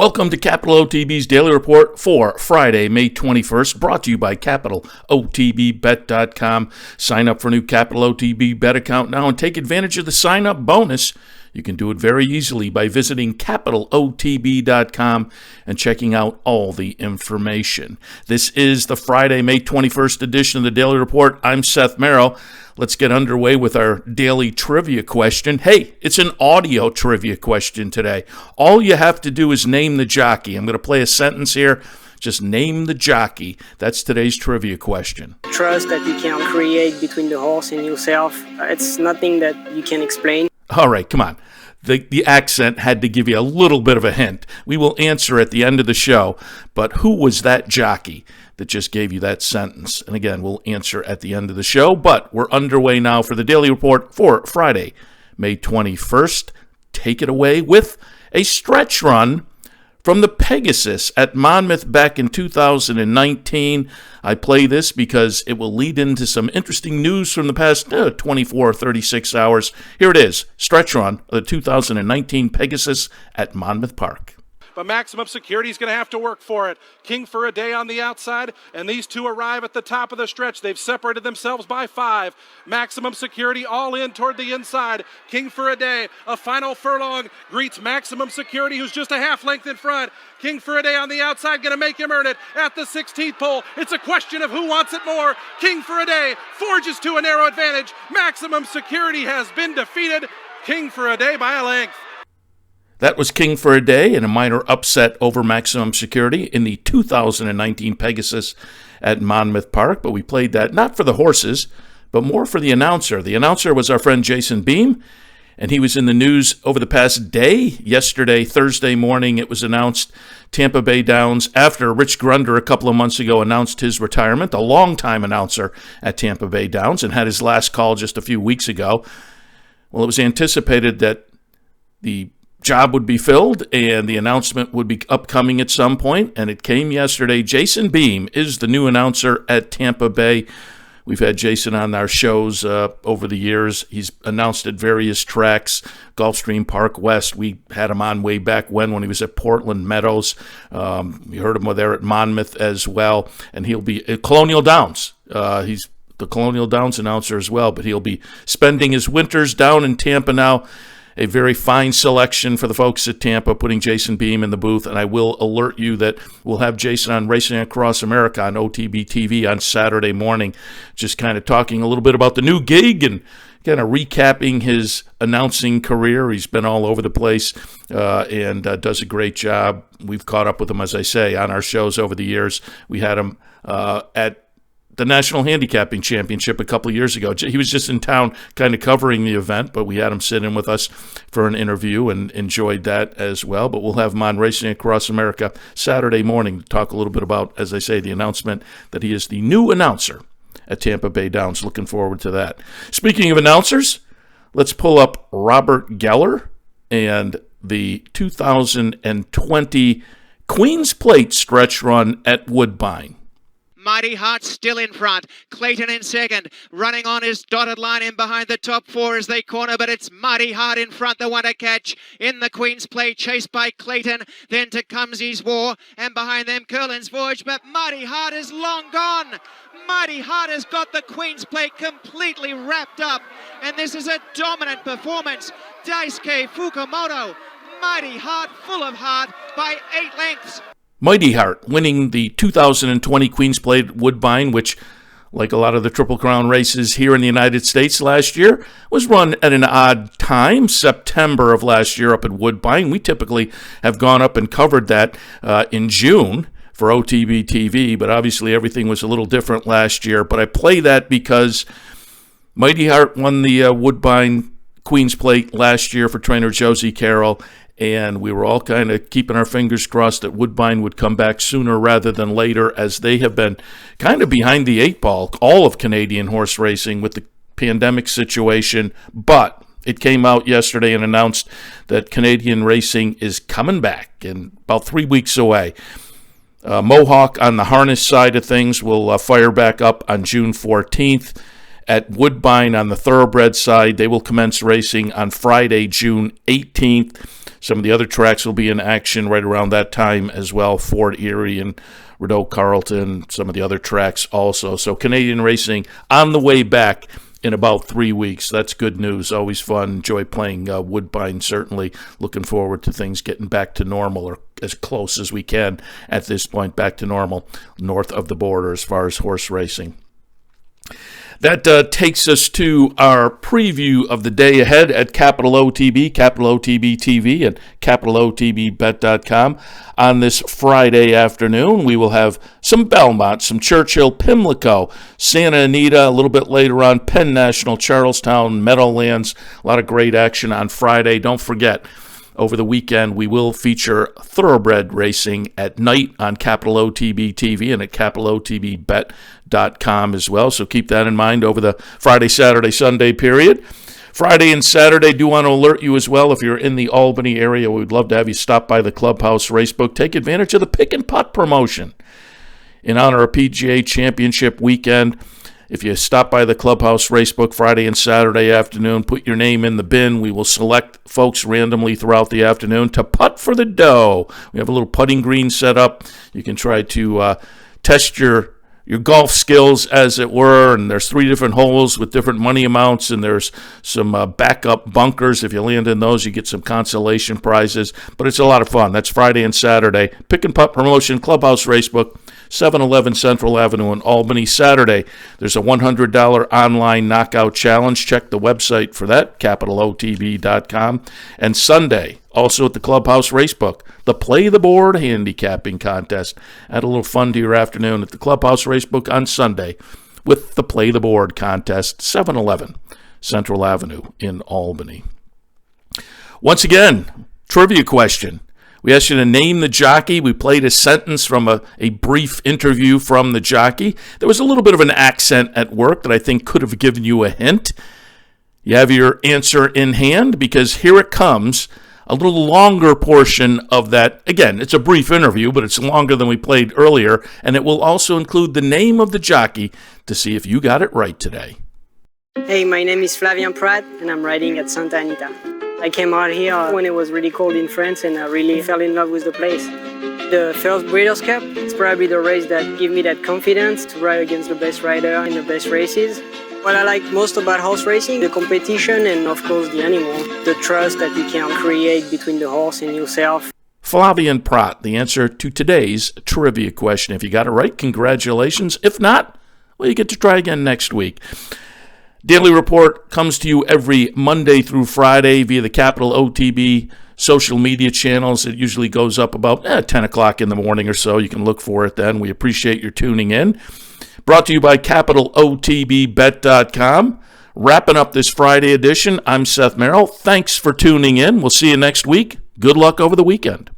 Welcome to Capital OTB's Daily Report for Friday, May 21st, brought to you by CapitalOTBBet.com. Sign up for a new Capital OTB Bet account now and take advantage of the sign-up bonus. You can do it very easily by visiting CapitalOTB.com and checking out all the information. This is the Friday, May 21st edition of the Daily Report. I'm Seth Merrill. Let's get underway with our daily trivia question. Hey, it's an audio trivia question today. All you have to do is name the jockey. I'm going to play a sentence here. Just name the jockey. That's today's trivia question. Trust that you can create between the horse and yourself. It's nothing that you can explain. All right, come on. The accent had to give you a little bit of a hint. We will answer at the end of the show, but who was that jockey that just gave you that sentence? And again, we'll answer at the end of the show, but we're underway now for the Daily Report for Friday, May 21st. Take it away with a stretch run from the Pegasus at Monmouth back in 2019. I play this because it will lead into some interesting news from the past 24 or 36 hours. Here it is, stretch run of the 2019 Pegasus at Monmouth Park. But Maximum Security is going to have to work for it. King for a Day on the outside, and these two arrive at the top of the stretch. They've separated themselves by 5. Maximum Security all in toward the inside. King for a Day, a final furlong, greets Maximum Security, who's just a half length in front. King for a Day on the outside, going to make him earn it at the 16th pole. It's a question of who wants it more. King for a Day forges to a narrow advantage. Maximum Security has been defeated. King for a Day by a length. That was King for a Day in a minor upset over Maximum Security in the 2019 Pegasus at Monmouth Park. But we played that not for the horses, but more for the announcer. The announcer was our friend Jason Beam, and he was in the news over the past day. Yesterday, Thursday morning, it was announced Tampa Bay Downs, after Rich Grunder a couple of months ago announced his retirement, a longtime announcer at Tampa Bay Downs, and had his last call just a few weeks ago. Well, it was anticipated that the job would be filled and the announcement would be upcoming at some point, and it came yesterday. Jason Beam is the new announcer at Tampa Bay. We've had Jason on our shows over the years. He's announced at various tracks, Gulfstream Park West. We had him on way back when he was at Portland Meadows. We heard him there at Monmouth as well, and he'll be at Colonial Downs. He's the Colonial Downs announcer as well, but he'll be spending his winters down in Tampa now. A very fine selection for the folks at Tampa, putting Jason Beam in the booth. And I will alert you that we'll have Jason on Racing Across America on OTB TV on Saturday morning, just kind of talking a little bit about the new gig and kind of recapping his announcing career. He's been all over the place and does a great job. We've caught up with him, as I say, on our shows over the years. We had him at the National Handicapping Championship a couple of years ago. He was just in town kind of covering the event, but we had him sit in with us for an interview and enjoyed that as well. But we'll have him on Racing Across America Saturday morning to talk a little bit about, as I say, the announcement that he is the new announcer at Tampa Bay Downs. Looking forward to that. Speaking of announcers, let's pull up Robert Geller and the 2020 Queen's Plate stretch run at Woodbine. Mighty Heart still in front. Clayton in second. Running on his dotted line in behind the top 4 as they corner, but it's Mighty Heart in front, the one to catch in the Queen's Plate, chased by Clayton. Then to Cumsy's War, and behind them Curlin's Voyage, but Mighty Heart is long gone. Mighty Heart has got the Queen's Plate completely wrapped up, and this is a dominant performance. Daisuke Fukumoto, Mighty Heart, full of heart by 8 lengths. Mighty Heart winning the 2020 Queen's Plate at Woodbine, which, like a lot of the Triple Crown races here in the United States last year, was run at an odd time, September of last year up at Woodbine. We typically have gone up and covered that in June for OTB TV, but obviously everything was a little different last year. But I play that because Mighty Heart won the Woodbine Queen's Plate last year for trainer Josie Carroll, and we were all kind of keeping our fingers crossed that Woodbine would come back sooner rather than later, as they have been kind of behind the 8 ball, all of Canadian horse racing with the pandemic situation. But it came out yesterday and announced that Canadian racing is coming back in about 3 weeks away. Mohawk on the harness side of things will fire back up on June 14th. At Woodbine on the thoroughbred side, they will commence racing on Friday, June 18th. Some of the other tracks will be in action right around that time as well. Fort Erie and Rideau Carleton, some of the other tracks also. So Canadian racing on the way back in about 3 weeks. That's good news. Always fun. Enjoy playing Woodbine, certainly. Looking forward to things getting back to normal, or as close as we can at this point back to normal north of the border as far as horse racing. That takes us to our preview of the day ahead at Capital OTB, Capital OTB TV, and CapitalOTBBet.com. On this Friday afternoon, we will have some Belmont, some Churchill, Pimlico, Santa Anita, a little bit later on, Penn National, Charlestown, Meadowlands. A lot of great action on Friday. Don't forget, over the weekend, we will feature thoroughbred racing at night on Capital OTB TV and at CapitalOTBBet.com as well. So keep that in mind over the Friday, Saturday, Sunday period. Friday and Saturday, do want to alert you as well, if you're in the Albany area, we'd love to have you stop by the Clubhouse Racebook. Take advantage of the Pick and Putt promotion in honor of PGA Championship weekend. If you stop by the Clubhouse Racebook Friday and Saturday afternoon, put your name in the bin. We will select folks randomly throughout the afternoon to putt for the dough. We have a little putting green set up. You can try to test your golf skills, as it were, and there's 3 different holes with different money amounts, and there's some backup bunkers. If you land in those, you get some consolation prizes, but it's a lot of fun. That's Friday and Saturday. Pick and Putt promotion, Clubhouse Racebook, 711 Central Avenue in Albany. Saturday, there's a $100 online knockout challenge. Check the website for that, CapitalOTB.com. And Sunday, also at the Clubhouse Racebook, the Play the Board handicapping contest. Add a little fun to your afternoon at the Clubhouse Racebook on Sunday with the Play the Board contest, 711 Central Avenue in Albany. Once again, trivia question. We asked you to name the jockey. We played a sentence from a brief interview from the jockey. There was a little bit of an accent at work that I think could have given you a hint. You have your answer in hand, because here it comes. A little longer portion of that. Again, it's a brief interview, but it's longer than we played earlier, and it will also include the name of the jockey to see if you got it right today. Hey, my name is Flavien Prat, and I'm riding at Santa Anita. I came out here when it was really cold in France, and I really fell in love with the place. The first Breeders' Cup, it's probably the race that gave me that confidence to ride against the best rider in the best races. What I like most about horse racing, the competition, and of course the animal, the trust that you can create between the horse and yourself. Flavien Prat, the answer to today's trivia question. If you got it right, congratulations. If not, well, you get to try again next week. Daily Report comes to you every Monday through Friday via the Capital OTB social media channels. It usually goes up about 10 o'clock in the morning or so. You can look for it then. We appreciate your tuning in. Brought to you by CapitalOTBBet.com. Wrapping up this Friday edition, I'm Seth Merrill. Thanks for tuning in. We'll see you next week. Good luck over the weekend.